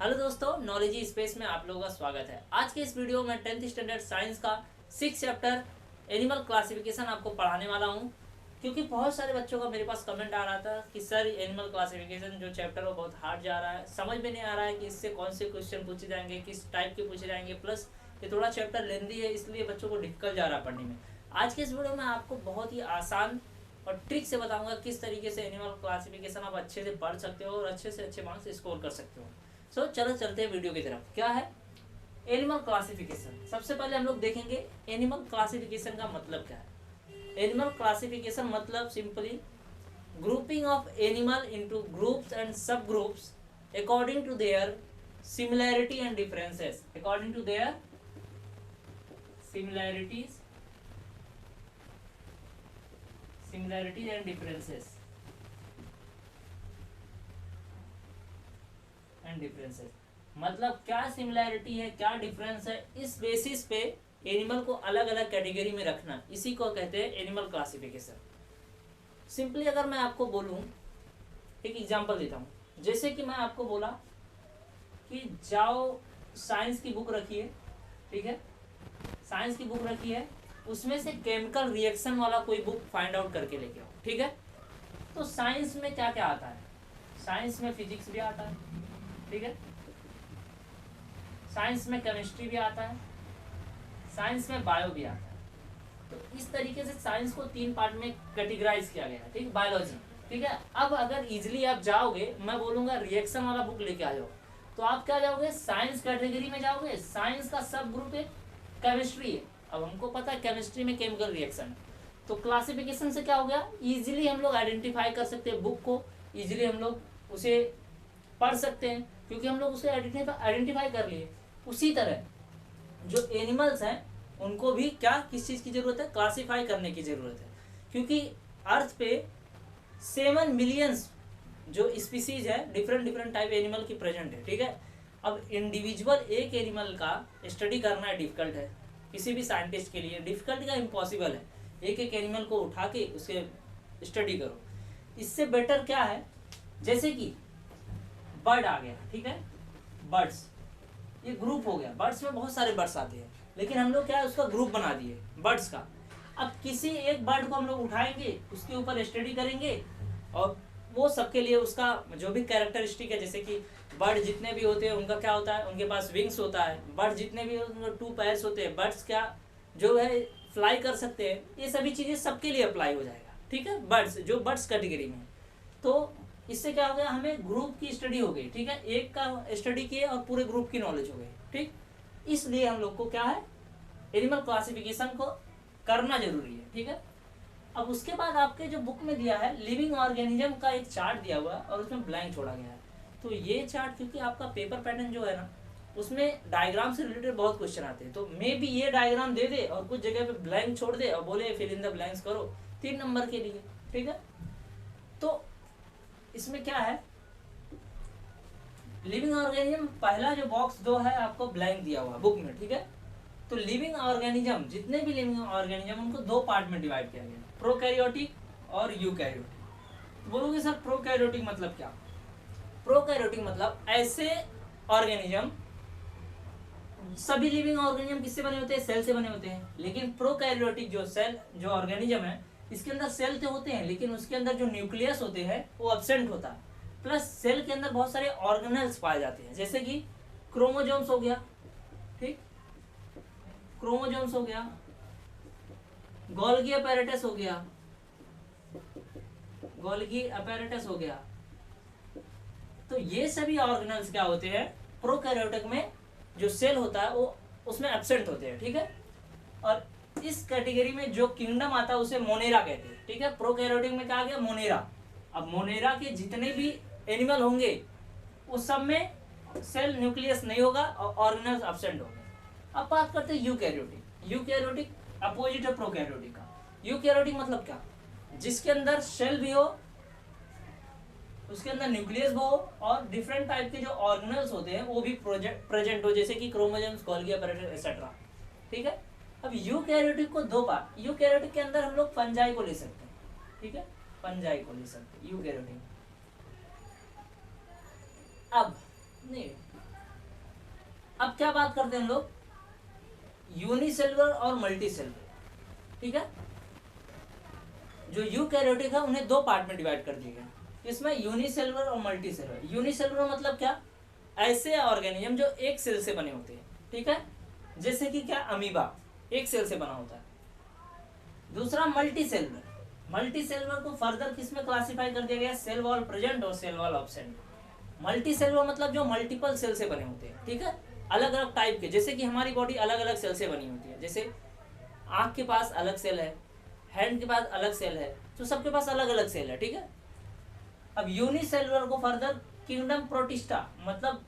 Hello दोस्तों, knowledge space में आप लोगों का स्वागत है। आज के इस वीडियो में 10th स्टैंडर्ड साइंस का 6 चैप्टर एनिमल क्लासिफिकेशन आपको पढ़ाने वाला हूं। क्योंकि बहुत सारे बच्चों का मेरे पास कमेंट आ रहा था कि सर एनिमल क्लासिफिकेशन जो चैप्टर वो बहुत हार्ड जा रहा है, समझ में नहीं आ रहा है कि इससे कौन से क्वेश्चन पूछे जाएंगे, किस टाइप के पूछे जाएंगे, प्लस ये थोड़ा चैप्टर लेंदी है, इसलिए बच्चों को डिफिकल्ट जा रहा है पढ़ने में। आज के इस वीडियो में आपको बहुत ही आसान और ट्रिक से बताऊंगा किस तरीके से एनिमल क्लासिफिकेशन आप अच्छे से पढ़ सकते हो और अच्छे से अच्छे मार्क्स स्कोर कर सकते हो। चलो चलते हैं वीडियो की तरफ। क्या है एनिमल क्लासिफिकेशन? सबसे पहले हम लोग देखेंगे एनिमल क्लासिफिकेशन का मतलब क्या है। एनिमल क्लासिफिकेशन मतलब simply grouping of animal into groups and sub groups according to their similarity and differences. According to their similarities and differences मतलब क्या सिमिलैरिटी है, क्या डिफरेंस है, इस बेसिस पे एनिमल को अलग अलग कैटेगरी में रखना, इसी को कहते हैं एनिमल क्लासिफिकेशन। सिंपली अगर मैं आपको बोलूं, एक एग्जांपल देता हूं। जैसे कि मैं आपको बोला कि जाओ साइंस की बुक रखिए, ठीक है, साइंस की बुक रखी है, उसमें से केमिकल रिएक्शन वाला कोई बुक फाइंड आउट करके लेके आओ, ठीक है। तो साइंस में क्या क्या आता है? साइंस में फिजिक्स भी आता है, ठीक है, साइंस में केमिस्ट्री भी आता है, साइंस में बायो भी आता है। तो इस तरीके से साइंस को 3 पार्ट में कैटेगराइज किया गया है, ठीक, बायोलॉजी, ठीक है। अब अगर इजिली आप जाओगे, मैं बोलूंगा रिएक्शन वाला बुक लेके आ जाओ, तो आप क्या जाओगे, साइंस कैटेगरी में जाओगे। साइंस का सब ग्रुप है केमिस्ट्री है। अब हमको पता है केमिस्ट्री में केमिकल रिएक्शन है, तो क्लासिफिकेशन से क्या हो गया, इजीली हम लोग आइडेंटिफाई कर सकते हैं बुक को, इजीली हम लोग उसे पढ़ सकते हैं, क्योंकि हम लोग उसे आइडेंटिफाई कर लिए। उसी तरह जो एनिमल्स हैं उनको भी क्या, किस चीज़ की ज़रूरत है, क्लासीफाई करने की ज़रूरत है। क्योंकि अर्थ पे 7 मिलियंस जो स्पीसीज है, डिफरेंट टाइप एनिमल की प्रेजेंट है, ठीक है। अब इंडिविजुअल एक एनिमल का स्टडी करना डिफिकल्ट है, किसी भी साइंटिस्ट के लिए डिफिकल्ट का इम्पॉसिबल है। एक एक एनिमल को उठा के उसके स्टडी करो। इससे बेटर क्या है, जैसे कि बर्ड आ गया, ठीक है, बर्ड्स, ये ग्रुप हो गया। बर्ड्स में बहुत सारे बर्ड्स आते हैं, लेकिन हम लोग क्या है, उसका ग्रुप बना दिए बर्ड्स का। अब किसी एक बर्ड को हम लोग उठाएंगे, उसके ऊपर स्टडी करेंगे, और वो सबके लिए उसका जो भी कैरेक्टरिस्टिक है, जैसे कि बर्ड जितने भी होते हैं उनका क्या होता है, उनके पास विंग्स होता है। बर्ड जितने भी उनके 2 पैर्स होते हैं। बर्ड्स क्या जो है फ्लाई कर सकते हैं। ये सभी चीज़ें सबके लिए अप्लाई हो जाएगा, ठीक है, बर्ड्स जो बर्ड्स कैटेगरी में। तो इससे क्या हो गया, हमें ग्रुप की स्टडी हो गई, ठीक है, एक का स्टडी किए और पूरे ग्रुप की नॉलेज हो गई, ठीक। इसलिए हम लोग को क्या है, एनिमल क्लासिफिकेशन को करना जरूरी है, ठीक है। अब उसके बाद आपके जो बुक में दिया है, लिविंग ऑर्गेनिज्म का एक चार्ट दिया हुआ है और उसमें ब्लैंक छोड़ा गया है। तो ये चार्ट, क्योंकि आपका पेपर पैटर्न जो है ना, उसमें डायग्राम से रिलेटेड बहुत क्वेश्चन आते हैं, तो मे बी ये डायग्राम दे दे और कुछ जगह पे ब्लैंक छोड़ दे और बोले फिल इन द ब्लैंक्स करो 3 नंबर के लिए, ठीक है। तो इसमें क्या है, लिविंग ऑर्गेनिज्म पहला जो बॉक्स 2 है आपको ब्लैंक दिया हुआ बुक में, ठीक है। तो लिविंग ऑर्गेनिज्म, जितने भी लिविंग ऑर्गेनिज्म, उनको 2 पार्ट में डिवाइड किया गया, प्रोकैरियोटिक और यूकैरियोटिक। बोलोगे सर प्रोकैरियोटिक मतलब क्या? प्रोकैरियोटिक मतलब ऐसे ऑर्गेनिज्म, सभी लिविंग ऑर्गेनिज्म किससे बने होते हैं, सेल से बने होते हैं। लेकिन प्रोकैरियोटिक जो सेल जो ऑर्गेनिज्म है, इसके अंदर सेल तो होते हैं, लेकिन उसके अंदर जो न्यूक्लियस होते हैं वो एब्सेंट होता है। प्लस सेल के अंदर बहुत सारे ऑर्गेनेल्स पाए जाते हैं, जैसे कि क्रोमोजोम्स हो गया, ठीक, क्रोमोजोम्स हो गया, गोल्गी अपैरेटस हो गया, गोल्गी अपैरेटस हो गया। तो ये सभी ऑर्गेनेल्स क्या होते हैं, प्रोकैरियोटिक में जो सेल होता है वो उसमें एब्सेंट होते हैं, ठीक है। और इस कैटेगरी में जो किंगडम आता है उसे मोनेरा कहते हैं, ठीक है। प्रोकैरियोटिक में क्या आ गया, मोनेरा। अब मोनेरा के जितने भी एनिमल होंगे उस सब में सेल न्यूक्लियस नहीं होगा और ऑर्गेनेल्स एब्सेंट होंगे। अब बात करते हैं यूकैरियोटिक। यूकैरियोटिक अपोजिट है प्रोकैरियोटिक का। यूकैरियोटिक मतलब क्या, जिसके अंदर सेल भी हो, उसके अंदर न्यूक्लियस हो और डिफरेंट टाइप के जो ऑर्गेनेल्स होते हैं वो भी प्रेजेंट हो, जैसे कि क्रोमोसोम्स, गोल्गी अपैरेटस एक्सेट्रा, ठीक है। अब यूकैरियोटिक को 2 पार्ट, यूकैरियोटिक के अंदर हम लोग फंजाई को ले सकते हैं, ठीक है, फंजाई को ले सकते हैं यूकैरियोटिक। अब नहीं, क्या बात करते हैं हम लोग, यूनिसेलुलर और मल्टी सेलुलर, ठीक है। जो यूकैरियोटिक है उन्हें दो पार्ट में डिवाइड कर दिया गया, इसमें यूनिसेलुलर और मल्टी सेलुलर। यूनिसेलुलर मतलब क्या, ऐसे ऑर्गेनिज्म जो एक सेल से बने होते हैं, ठीक है, जैसे कि क्या, अमीबा एक सेल से बना होता है। दूसरा मल्टी सेलुलर, मल्टी सेलुलर को फर्दर किस में क्लासिफाई कर दिया गया, सेल वॉल प्रेजेंट और cell wall absent. Multi cellular मतलब जो मल्टीपल सेल से बने होते हैं, ठीक है, अलग अलग टाइप के, जैसे कि हमारी बॉडी अलग अलग सेल से बनी होती है, जैसे आंख के पास अलग सेल है, हैंड के पास अलग सेल है, तो सबके पास अलग अलग सेल है, ठीक है। अब यूनिसेलुलर को फर्दर किंगडम प्रोटिस्टा, मतलब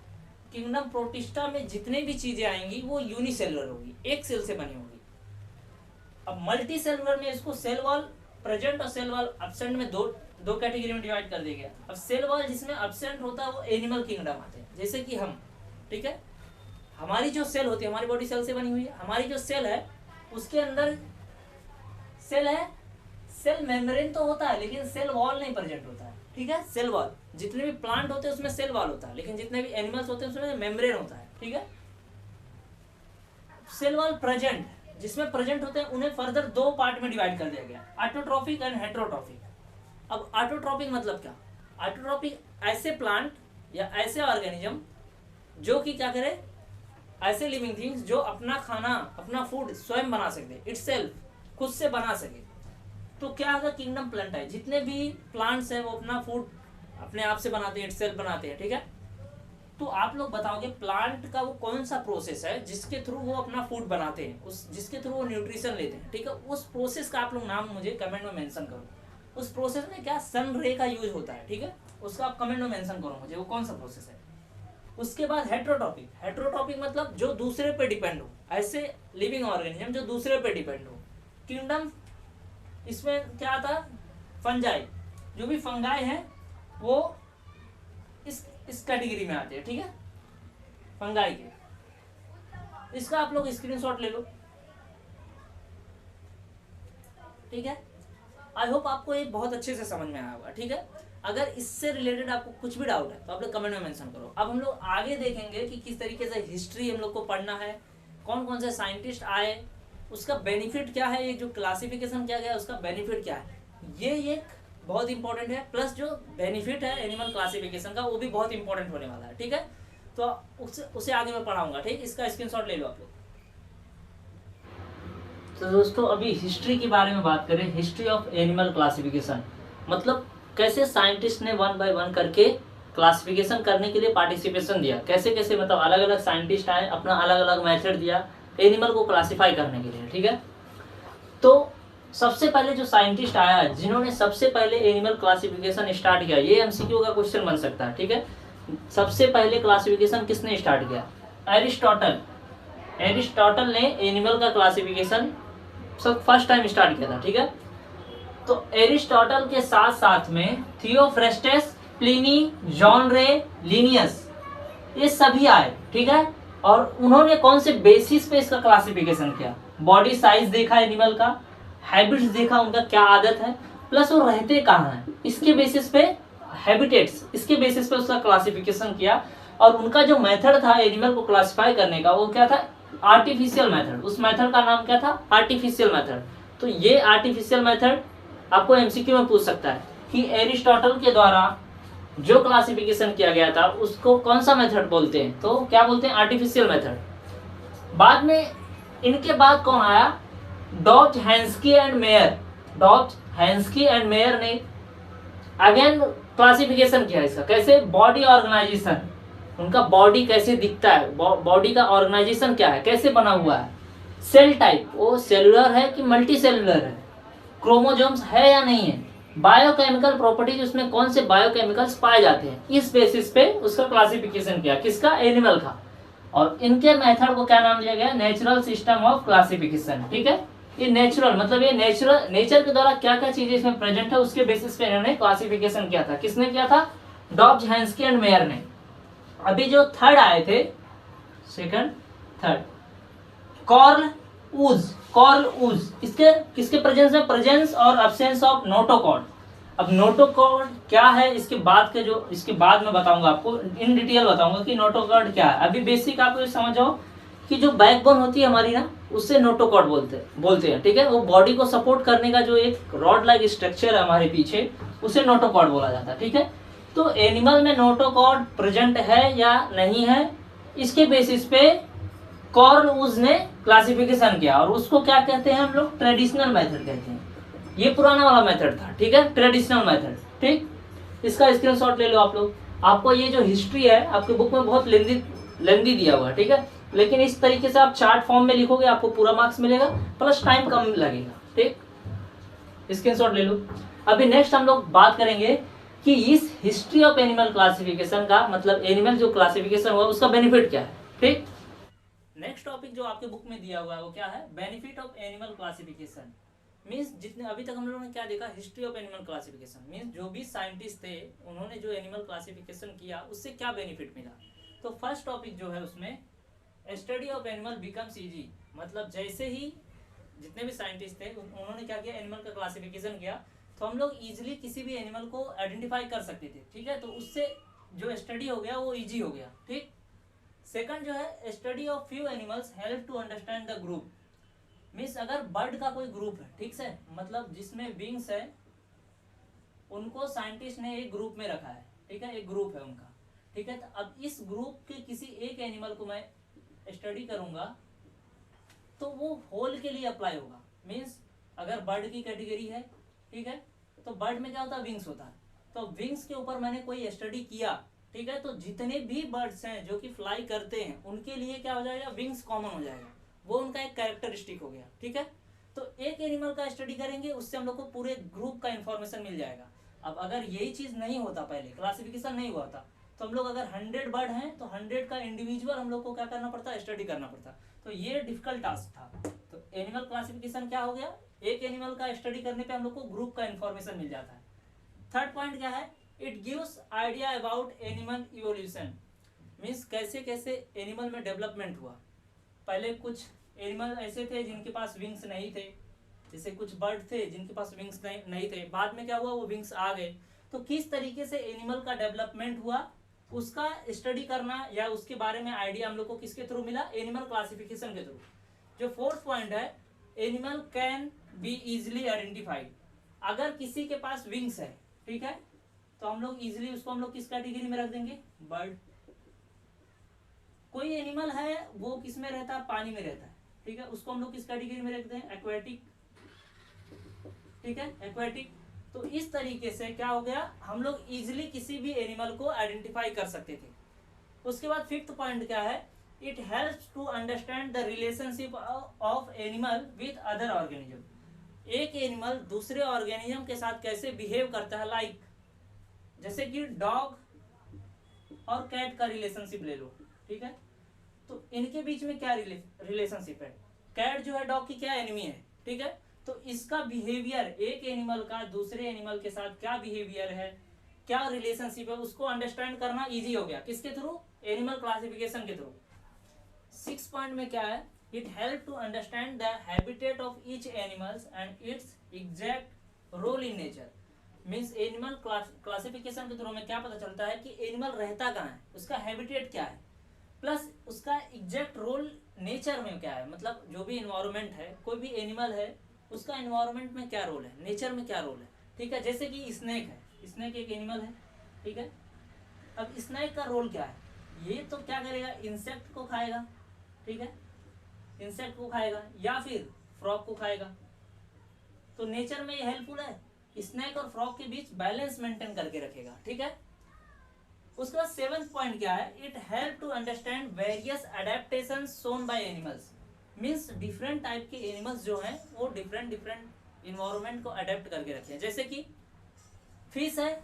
किंगडम प्रोटिस्टा में जितने भी चीजें आएंगी वो यूनिसेलुलर होगी, एक सेल से बनी होगी। अब मल्टी सेलुलर में इसको सेल वॉल प्रेजेंट और सेल वॉल एब्सेंट में दो कैटेगरी में डिवाइड कर दिया गया। अब सेल वॉल जिसमें एब्सेंट होता है वो एनिमल किंगडम आते हैं, जैसे कि हम, ठीक है, हमारी जो सेल होती है, हमारी बॉडी सेल से बनी हुई है, हमारी जो सेल है उसके अंदर सेल है, सेल मेम्ब्रेन तो होता है लेकिन सेल वॉल नहीं प्रेजेंट होता है, ठीक है। सेल वॉल जितने भी प्लांट होते हैं उसमें सेल वॉल होता है, लेकिन जितने भी एनिमल्स होते हैं उसमें मेम्ब्रेन होता है, ठीक है। सेल वॉल प्रेजेंट जिसमें प्रेजेंट होते हैं उन्हें फर्दर दो पार्ट में डिवाइड कर दिया गया, ऑटोट्रोफिक एंड हेटेरोट्रोफिक। अब ऑटोट्रोपिक मतलब क्या, ऑटोट्रोपिक ऐसे प्लांट या ऐसे ऑर्गेनिज्म जो कि क्या करे, ऐसे लिविंग थिंग्स जो अपना खाना, अपना फूड स्वयं बना सकते, इटसेल्फ खुद से बना सके। तो क्या होगा, किंगडम प्लांट है, जितने भी प्लांट्स हैं वो अपना फूड अपने आप से बनाते हैं, इटसेल्फ बनाते हैं, ठीक है। तो आप लोग बताओगे प्लांट का वो कौन सा प्रोसेस है जिसके थ्रू वो अपना फूड बनाते हैं, उस जिसके थ्रू वो न्यूट्रिशन लेते हैं, ठीक है। उस प्रोसेस का आप लोग नाम मुझे कमेंट में मेंशन करो। उस प्रोसेस में क्या, सन रे का यूज होता है, ठीक है, उसका आप कमेंट में मेंशन करो मुझे वो कौन सा प्रोसेस है। उसके बाद हेटेरोट्रोपिक, हेटेरोट्रोपिक मतलब जो दूसरे पे डिपेंड हो, ऐसे लिविंग ऑर्गेनिज्म जो दूसरे पे डिपेंड हो। किंगडम इसमें क्या आता है, फंजाई, जो भी फंगाई है वो इस कैटेगरी में आते हैं, ठीक है, फंगाई के। इसका आप लोग स्क्रीनशॉट ले लो, ठीक है। आई होप आपको ये बहुत अच्छे से समझ में आया होगा, ठीक है। अगर इससे रिलेटेड आपको कुछ भी डाउट है तो आप लोग कमेंट में मेंशन करो। अब हम लोग आगे देखेंगे कि किस तरीके से हिस्ट्री हम लोग को पढ़ना है, कौन कौन से साइंटिस्ट आए, उसका बेनिफिट क्या है, ये जो क्लासिफिकेशन किया गया उसका बेनिफिट क्या है, ये एक बहुत इंपॉर्टेंट है। प्लस जो बेनिफिट है एनिमल क्लासिफिकेशन का वो भी बहुत इंपॉर्टेंट होने वाला है, ठीक है। तो उसे आगे मैं पढ़ाऊंगा, ठीक, इसका स्क्रीनशॉट ले लो आप लोग। तो दोस्तों अभी हिस्ट्री के बारे में बात करें, हिस्ट्री ऑफ एनिमल क्लासिफिकेशन मतलब कैसे साइंटिस्ट ने वन बाय वन करके क्लासिफिकेशन करने के लिए पार्टिसिपेशन दिया, कैसे कैसे मतलब अलग अलग साइंटिस्ट आए, अपना अलग अलग मेथड दिया एनिमल को क्लासिफाई करने के लिए, ठीक है। तो सबसे पहले जो साइंटिस्ट आया है जिन्होंने सबसे पहले एनिमल क्लासिफिकेशन स्टार्ट किया, ये एमसीक्यू का क्वेश्चन बन सकता है, ठीक है। सबसे पहले क्लासिफिकेशन किसने स्टार्ट किया, एरिस्टोटल। एरिस्टोटल ने एनिमल का क्लासिफिकेशन सब फर्स्ट टाइम स्टार्ट किया था, ठीक है। तो एरिस्टोटल के साथ साथ में थियोफ्रेस्टस, प्लिनी, जॉन रे, लिनियस, ये सभी आए, ठीक है। और उन्होंने कौन से बेसिस पे इसका क्लासिफिकेशन किया, बॉडी साइज देखा एनिमल का, हैबिट्स देखा उनका क्या आदत है, प्लस वो रहते कहाँ हैं, इसके बेसिस पे हैबिटेट्स, इसके बेसिस पे उसका क्लासिफिकेशन किया। और उनका जो मेथड था एनिमल को क्लासिफाई करने का वो क्या था, आर्टिफिशियल मेथड। उस मेथड का नाम क्या था, आर्टिफिशियल मेथड। तो ये आर्टिफिशियल मेथड आपको एमसीक्यू में पूछ सकता है कि एरिस्टोटल के द्वारा जो क्लासिफिकेशन किया गया था उसको कौन सा मेथड बोलते हैं, तो क्या बोलते हैं, आर्टिफिशियल मेथड। बाद में इनके बाद कौन आया, डॉब्ज, हैंस्की एंड मेयर। डॉब्ज, हैंस्की एंड मेयर ने अगेन क्लासिफिकेशन किया इसका, कैसे, बॉडी ऑर्गेनाइजेशन, उनका बॉडी कैसे दिखता है, बॉडी का ऑर्गेनाइजेशन क्या है, कैसे बना हुआ है, सेल टाइप, वो सेलुलर है कि मल्टी सेलुलर है, क्रोमोजोम्स है या नहीं है, बायोकेमिकल प्रॉपर्टीज उसमें कौन से बायोकेमिकल्स पाए जाते हैं, इस बेसिस पे उसका क्लासिफिकेशन किया, किसका, एनिमल का। और इनके मेथड को क्या नाम दिया गया, नेचुरल सिस्टम ऑफ क्लासिफिकेशन, ठीक है। ये नेचुरल मतलब ये नेचर के द्वारा क्या क्या चीजें इसमें प्रेजेंट है उसके बेसिस पे इन्होंने क्लासिफिकेशन किया था। किसने किया था, डॉब्ज, हैंस्की एंड मेयर ने। अभी जो थर्ड आए थे, सेकंड थर्ड, कॉर्ल वूज, इसके किसके प्रेजेंस में, प्रेजेंस और एब्सेंस ऑफ नोटोकॉड। अब नोटोकॉर्ड क्या है इसके बाद मैं बताऊंगा आपको, इन डिटेल बताऊंगा कि नोटोकॉर्ड क्या है। अभी बेसिक आपको ये समझ जाओ कि जो बैकबोन होती है हमारी ना, उससे नोटोकॉर्ड बोलते हैं, ठीक है। वो बॉडी को सपोर्ट करने का जो एक रॉड लाइक स्ट्रक्चर है हमारे पीछे, उसे नोटोकॉर्ड बोला जाता है, ठीक है। तो एनिमल में नोटोकॉर्ड प्रेजेंट है या नहीं है, इसके बेसिस पे कॉर्ल वुज ने क्लासिफिकेशन किया, और उसको क्या कहते हैं हम लोग, ट्रेडिशनल मेथड कहते हैं। ये पुराना वाला मेथड था, ठीक है, ट्रेडिशनल मेथड, ठीक। इसका स्क्रीनशॉट ले लो आप लोग। आपको ये जो हिस्ट्री है आपके बुक में बहुत लेंदी दिया हुआ है, ठीक है, लेकिन इस तरीके से आप चार्ट फॉर्म में लिखोगे आपको पूरा मार्क्स मिलेगा, प्लस टाइम कम लगेगा, ठीक। स्क्रीनशॉट ले लो। अभी नेक्स्ट हम लोग बात करेंगे कि इस हिस्ट्री ऑफ एनिमल क्लासिफिकेशन का मतलब एनिमल जो क्लासिफिकेशन हुआ उसका बेनिफिट क्या है, ठीक। नेक्स्ट टॉपिक जो आपके बुक में दिया हुआ है वो क्या है, benefit of animal classification. Means जितने अभी तक हम लोगों ने क्या देखा, history of animal classification, means जो भी साइंटिस्ट थे उन्होंने जो एनिमल क्लासिफिकेशन किया उससे क्या बेनिफिट मिला। तो फर्स्ट टॉपिक जो है उसमें study of animal becomes easy, मतलब जैसे ही जितने भी साइंटिस्ट थे उन्होंने क्या किया, एनिमल का क्लासिफिकेशन किया, तो हम लोग इजिली किसी भी एनिमल को आइडेंटिफाई कर सकते थे, ठीक है। तो उससे जो स्टडी हो गया वो इजी हो गया, ठीक। सेकंड जो है, study of few animals help to understand the group. Means अगर बर्ड का कोई ग्रुप है, ठीक से, मतलब जिसमें विंग्स है, उनको साइंटिस्ट ने एक ग्रुप में रखा है, ठीक है, एक ग्रुप है उनका, ठीक है। तो अब इस ग्रुप के किसी एक एनिमल को मैं स्टडी करूंगा तो वो होल के लिए अप्लाई होगा। मीन्स अगर बर्ड की कैटेगरी है, ठीक है, तो बर्ड में क्या होता है, विंग्स होता है, तो विंग्स के ऊपर मैंने कोई स्टडी किया, ठीक है, तो जितने भी बर्ड्स हैं जो कि फ्लाई करते हैं उनके लिए क्या हो जाएगा, विंग्स कॉमन हो जाएगा, वो उनका एक कैरेक्टरिस्टिक हो गया, ठीक है। तो एक एनिमल का स्टडी करेंगे उससे हम लोग को पूरे ग्रुप का इंफॉर्मेशन मिल जाएगा। अब अगर यही चीज नहीं होता, पहले क्लासिफिकेशन नहीं हुआ था, तो हम लोग अगर 100 बर्ड हैं तो 100 का इंडिविजुअल हम लोग को क्या करना पड़ता, स्टडी करना पड़ता, तो ये डिफिकल्ट टास्क था। तो एनिमल क्लासिफिकेशन क्या हो गया, एक एनिमल का स्टडी करने पे हम लोग को ग्रुप का इंफॉर्मेशन मिल जाता है। थर्ड पॉइंट क्या है, it gives idea about animal evolution. Means कैसे कैसे एनिमल में डेवलपमेंट हुआ। पहले कुछ एनिमल ऐसे थे जिनके पास विंग्स नहीं थे, जैसे कुछ बर्ड थे जिनके पास विंग्स नहीं थे, बाद में क्या हुआ, वो विंग्स आ गए। तो किस तरीके से एनिमल का डेवलपमेंट हुआ उसका स्टडी करना या उसके बारे में आइडिया हम लोग को किसके थ्रू मिला, एनिमल क्लासिफिकेशन के थ्रू। जो फोर्थ पॉइंट है, animal can be easily identified. अगर किसी के पास विंग्स है, ठीक है, तो हम लोग इजिली उसको हम लोग किस कैटेगरी में रख देंगे, बर्ड। कोई एनिमल है वो किस में रहता है, पानी में रहता है, ठीक है, उसको हम लोग किस कैटेगरी में रखते हैं, एक्वेटिक, ठीक है, एक्वेटिक। तो इस तरीके से क्या हो गया, हम लोग इजिली किसी भी एनिमल को आइडेंटिफाई कर सकते थे। उसके बाद फिफ्थ पॉइंट क्या है, it helps to understand the relationship of animal with other organism. एक एनिमल दूसरे ऑर्गेनिज्म के साथ कैसे बिहेव करता है, लाइक जैसे कि डॉग और कैट का रिलेशनशिप ले लो, ठीक है, तो इनके बीच में क्या रिलेशनशिप है, कैट जो है डॉग की क्या एनिमी है, ठीक है, तो इसका बिहेवियर, एक एनिमल का दूसरे एनिमल के साथ क्या बिहेवियर है, क्या रिलेशनशिप है, उसको अंडरस्टैंड करना इजी हो गया, किसके थ्रू, एनिमल क्लासिफिकेशन के थ्रू। 6 पॉइंट में क्या है, it help to understand the habitat of each animals and its exact role in nature. Means animal classification के थ्रू में क्या पता चलता है कि एनिमल रहता कहाँ है, उसका हैबिटेट क्या है, प्लस उसका एग्जैक्ट रोल नेचर में क्या है, मतलब जो भी इन्वायरमेंट है, कोई भी एनिमल है उसका इन्वायरमेंट में क्या रोल है, नेचर में क्या रोल है, ठीक है। जैसे कि स्नेक है, स्नेक एक एनिमल है, ठीक है, अब स्नेक का रोल क्या है, ये तो क्या करेगा, इंसेक्ट को खाएगा, ठीक है, इंसेक्ट को खाएगा या फिर फ्रॉग को खाएगा, तो नेचर में ये हेल्पफुल है, स्नेक और फ्रॉग के बीच बैलेंस मेंटेन करके रखेगा, ठीक है। उसके बाद 7th पॉइंट क्या है, it help to understand various adaptation shown by animals. Means different type के एनिमल्स जो हैं वो डिफरेंट इन्वायरमेंट को अडेप्ट करके रखे हैं। जैसे कि फिश है,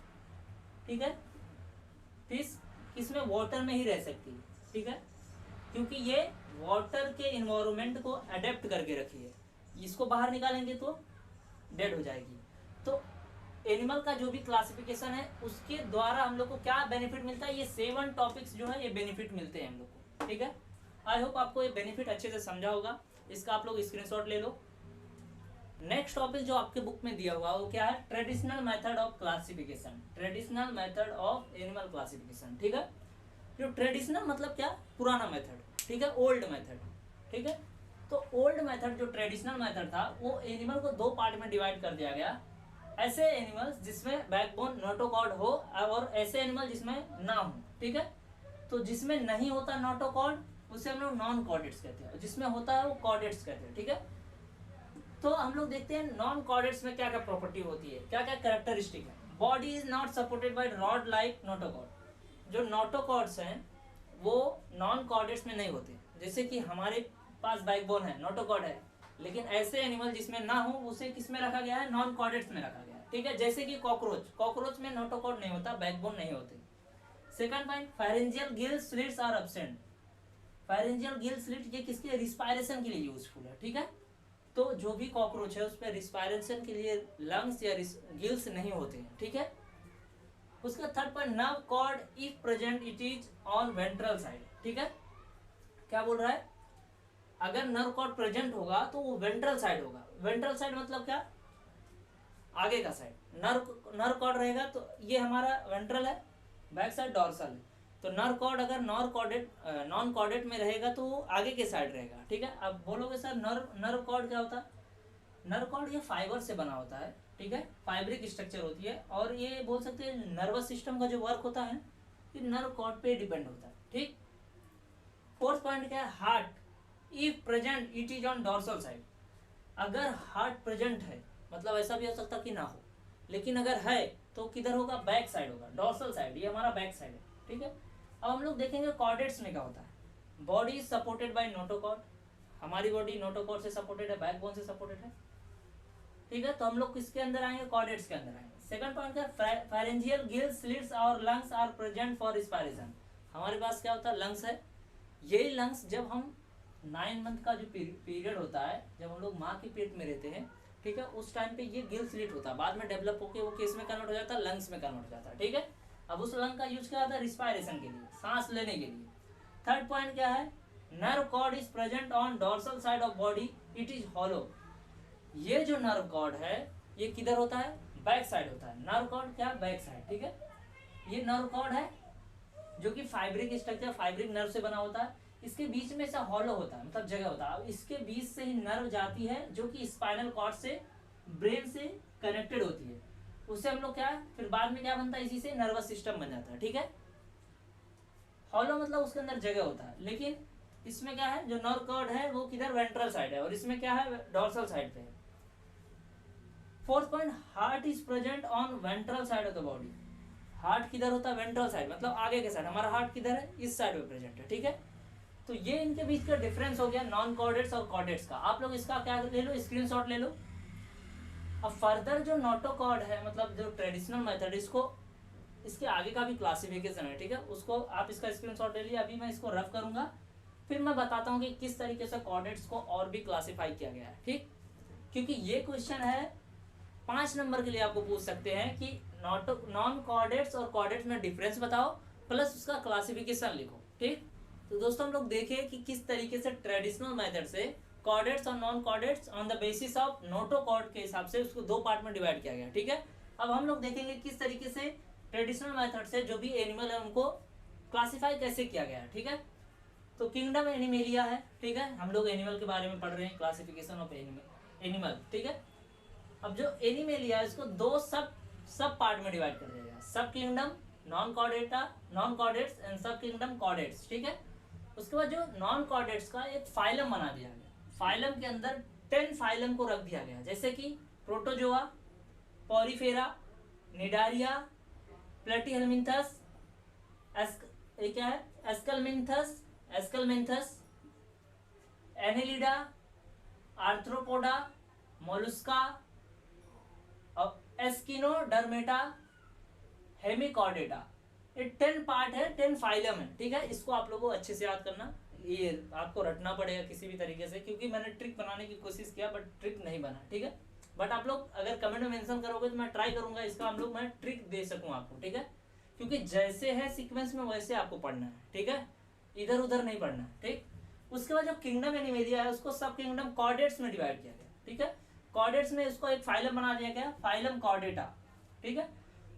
ठीक है, फिश इसमें वाटर में ही रह सकती है, ठीक है, क्योंकि ये वाटर के इन्वायरमेंट को अडेप्ट करके रखी है, इसको बाहर निकालेंगे तो डेड हो जाएगी। तो एनिमल का जो भी क्लासिफिकेशन है उसके द्वारा हम लोग को क्या बेनिफिट मिलता है, ये 7 टॉपिक्स जो है ये बेनिफिट मिलते हैं हम लोग को, ठीक है। आई होप आपको ये बेनिफिट अच्छे से समझा होगा, इसका आप लोग स्क्रीनशॉट ले लो। नेक्स्ट टॉपिक जो आपके बुक में दिया हुआ वो क्या है, traditional method of classification, traditional method of animal classification. ठीक है, जो ट्रेडिशनल मतलब क्या, पुराना मेथड, ठीक है, ओल्ड मेथड। ठीक है, तो ओल्ड मेथड जो ट्रेडिशनल मेथड था वो एनिमल को दो पार्ट में डिवाइड कर दिया गया, ऐसे एनिमल्स जिसमें बैकबोन नोटोकॉर्ड हो और ऐसे एनिमल जिसमें ना हो। ठीक है, तो जिसमें नहीं होता नोटोकॉर्ड उसे हम लोग नॉन कॉर्डेट्स कहते हैं, जिसमें होता है वो कॉर्डेट्स कहते हैं। ठीक है, तो हम लोग देखते हैं नॉन कॉर्डेट्स में क्या क्या प्रॉपर्टी होती है, क्या क्या कैरेक्टरिस्टिक है। Body is not supported by rod like notochord, जो नोटोकॉर्ड्स हैं वो नॉन कॉर्डेट्स में नहीं होते, जैसे कि हमारे पास बैकबोन है, नोटोकॉर्ड है, लेकिन ऐसे एनिमल जिसमें ना हो उसे किस में रखा गया है, नॉन कॉर्डेट्स में रखा गया है। ठीक है, जैसे कि कॉकरोच, कॉकरोच में नोटोकॉर्ड नहीं होता, बैकबोन नहीं होते। Second point, pharyngeal gill slits are absent. Pharyngeal gill slit ये किसके, रिस्पायरेशन के लिए यूजफुल है। ठीक है, तो जो भी कॉकरोच है उसमें रिस्पायरेशन के लिए लंग्स या गिल्स नहीं होते हैं। ठीक है, उसका third point, nerve cord if present it is on ventral side. ठीक है, क्या बोल रहा है, अगर नर्व कॉर्ड प्रेजेंट होगा तो वो वेंट्रल साइड होगा। वेंट्रल साइड मतलब क्या, आगे का साइड। नर्व कॉर्ड रहेगा तो ये हमारा वेंट्रल है, बैक साइड डॉर्सल है। तो नर्व कॉर्ड अगर नॉन कॉर्डेट में रहेगा तो वो आगे के साइड रहेगा। ठीक है, अब बोलोगे सर नर्व कॉर्ड क्या होता है, नर्व कॉर्ड ये फाइबर से बना होता है। ठीक है, फाइब्रिक स्ट्रक्चर होती है, और ये बोल सकते हैं नर्वस सिस्टम का जो वर्क होता है ये नर्व कॉर्ड पे डिपेंड होता है। ठीक, फोर्थ पॉइंट क्या है, heart if present it is on dorsal side. अगर हार्ट प्रेजेंट है मतलब ऐसा भी हो सकता कि ना हो, लेकिन अगर है तो किधर होगा, बैक साइड होगा, डॉर्सल साइड, ये हमारा बैक साइड है। ठीक है, अब हम लोग देखेंगे कॉर्डेट्स में क्या होता है। Body is supported by notochord, हमारी बॉडी नोटोकॉर्ड से सपोर्टेड है, बैकबोन से सपोर्टेड है। ठीक है, तो हम लोग किसके अंदर आएंगे, कॉर्डेट्स के अंदर आएंगे। सेकंड पॉइंट क्या, फायरेंजियल गिल स्लिट्स और lungs are present for respiration. हमारे पास क्या होता है, लंग्स है। यही लंग्स जब हम 9 मंथ का जो पीरियड होता है, जब हम लोग माँ के पेट में रहते हैं, ठीक है, उस टाइम पे ये गिल स्लिट होता है, बाद में डेवलप होकर वो किस में कन्वर्ट हो जाता है, लंग्स में कन्वर्ट हो जाता है। ठीक है, अब उस लंग का यूज क्या होता है, रिस्पायरेशन के लिए, सांस लेने के लिए। थर्ड पॉइंट क्या है, nerve cord is present on dorsal side of body, it is hollow. ये जो नर्व कॉर्ड है ये किधर होता है, बैक साइड होता है। नर्व कॉर्ड क्या, बैक साइड। ठीक है, ये नर्व कॉर्ड है जो कि फाइब्रिक स्ट्रक्चर, फाइब्रिक नर्व से बना होता है। इसके बीच में से हॉलो होता है, मतलब जगह होता है। इसके बीच से ही नर्व जाती है जो कि स्पाइनल कॉर्ड से, ब्रेन से कनेक्टेड होती है। उससे हम लोग क्या, फिर बाद में क्या बनता है, इसी से नर्वस सिस्टम बन जाता है। ठीक है, हॉलो मतलब उसके अंदर जगह होता है, लेकिन इसमें क्या है, जो नर्व कॉर्ड है वो किधर, वेंट्रल साइड है, और इसमें क्या है, डॉर्सल साइड पे है। Fourth point, heart is present on ventral side of the body. Heart किधर होता है, वेंट्रल साइड, मतलब आगे के साइड। हमारा हार्ट किधर है, इस साइड में प्रेजेंट है। ठीक है, तो ये इनके बीच का डिफरेंस हो गया नॉन कॉर्डेट्स और कॉर्डेट्स का। आप लोग इसका क्या ले लो, स्क्रीनशॉट ले लो। अब फर्दर जो नोटोकॉर्ड है, मतलब जो ट्रेडिशनल मेथड, इसको इसके आगे का भी क्लासिफिकेशन है। ठीक है, उसको आप इसका स्क्रीनशॉट ले लिया। अभी मैं इसको रफ करूंगा, फिर मैं बताता हूँ कि किस तरीके से कॉर्डेट्स को और भी क्लासीफाई किया गया है। ठीक, क्योंकि ये क्वेश्चन है 5 नंबर के लिए, आपको पूछ सकते हैं कि नॉन कॉर्डेट्स और कॉर्डेट्स में डिफरेंस बताओ, प्लस उसका क्लासिफिकेशन लिखो। ठीक, तो दोस्तों हम लोग देखें कि किस तरीके से ट्रेडिशनल मेथड से कॉर्डेट्स और non chordates on the basis of notochord के हिसाब से उसको 2 पार्ट में डिवाइड किया गया। ठीक है, अब हम लोग देखेंगे किस तरीके से ट्रेडिशनल मेथड से जो भी एनिमल है उनको क्लासिफाई कैसे किया गया है। ठीक है, तो किंगडम एनिमेलिया है। ठीक है, हम लोग एनिमल के बारे में पढ़ रहे हैं, क्लासिफिकेशन ऑफ एनिमल। ठीक है, अब जो एनिमेलिया है इसको 2 सब पार्ट में डिवाइड कर दिया गया, सब किंगडम नॉन कॉर्डेट्स एंड सब किंगडम कॉर्डेट्स। ठीक है, उसके बाद जो नॉन कॉर्डेट्स का एक फाइलम बना दिया गया। फाइलम के अंदर 10 फाइलम को रख दिया गया, जैसे कि प्रोटोजोआ, पॉरीफेरा, निडारिया, प्लेटीहेलमिन्थस, क्या है, Aschelminthes, Annelida, Arthropoda, Mollusca, Echinodermata, Hemichordata. ये 10 पार्ट है, 10 फाइलम है। ठीक है, इसको आप लोगों को अच्छे से याद करना, ये आपको रटना पड़ेगा किसी भी तरीके से, क्योंकि मैंने ट्रिक बनाने की कोशिश किया बट ट्रिक नहीं बना। ठीक है, बट आप लोग अगर कमेंट में मेंशन करोगे तो मैं ट्राई करूंगा इसका हम लोग मैं ट्रिक दे सकूं आपको। ठीक है, क्योंकि जैसे है सीक्वेंस में वैसे आपको पढ़ना है। ठीक है, इधर उधर नहीं पढ़ना है। ठीक, उसके बाद जो किंगडम एनिमेलिया है उसको सब किंगडम कॉर्डेट्स में डिवाइड किया गया। ठीक है, कॉर्डेट्स में इसको एक फाइलम बना दिया गया, फाइलम कॉर्डेटा, ठीक है।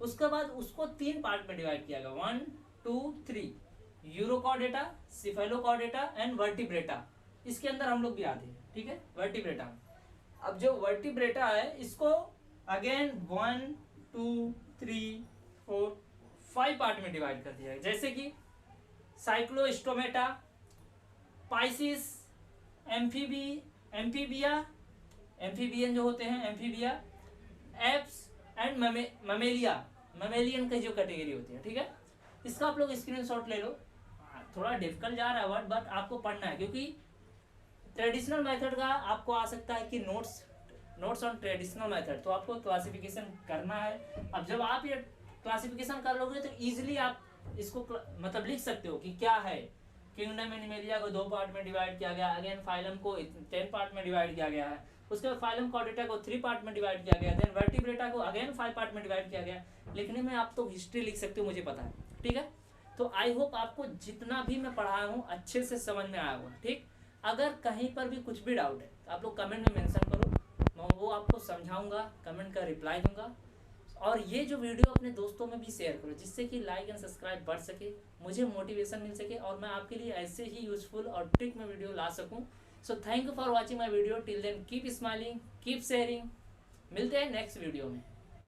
उसके बाद उसको 3 पार्ट में डिवाइड किया गया, 1 2 3, यूरोकॉर्डेटा, सिफेलोकॉर्डेटा एंड वर्टिब्रेटा। इसके अंदर हम लोग भी आते हैं, ठीक है, वर्टिब्रेटा। अब जो वर्टिब्रेटा है इसको अगेन 1 2 3 4 5 पार्ट में डिवाइड कर दिया है, जैसे कि साइक्लोस्टोमेटा, पाइसिस, एम्फीबिया, एम्फीबियन जो होते हैं एम्फीबिया, एप्स एंड ममेलियन की जो कैटेगरी होती है, ठीक है। इसका आप लोग स्क्रीनशॉट ले लो। थोड़ा डिफिकल्ट जा रहा है वर्ड, बट आपको पढ़ना है, क्योंकि ट्रेडिशनल मेथड का आपको आ सकता है कि नोट्स ऑन ट्रेडिशनल मेथड, तो आपको क्लासिफिकेशन करना है। अब जब आप ये क्लासिफिकेशन कर लोगे तो इजीली आप इसको मतलब लिख सकते हो कि क्या है। किंगडम एनिमेलिया को 2 पार्ट में डिवाइड किया गया, अगेन फाइलम को 10 पार्ट में डिवाइड किया गया है, उसके बाद फाइलम कॉर्डेटा को 3 पार्ट में डिवाइड किया गया, देन वर्टिब्रेटा को अगेन 5 पार्ट में डिवाइड किया गया। लिखने में आप तो हिस्ट्री लिख सकते हो, मुझे पता है, ठीक है। तो आई होप आपको जितना भी मैं पढ़ाया हूँ अच्छे से समझ में आया होगा, ठीक। अगर कहीं पर भी कुछ भी डाउट है तो आप लोग कमेंट में मेंशन करो, मैं वो आपको समझाऊंगा, कमेंट का रिप्लाई दूंगा। और ये जो वीडियो अपने दोस्तों में भी शेयर करो, जिससे कि लाइक एंड सब्सक्राइब बढ़ सके, मुझे मोटिवेशन मिल सके और मैं आपके लिए ऐसे ही यूजफुल और ट्रिक में वीडियो ला सकूं। So thank you for watching my video, till then keep smiling, keep sharing. मिलते हैं नेक्स्ट वीडियो में।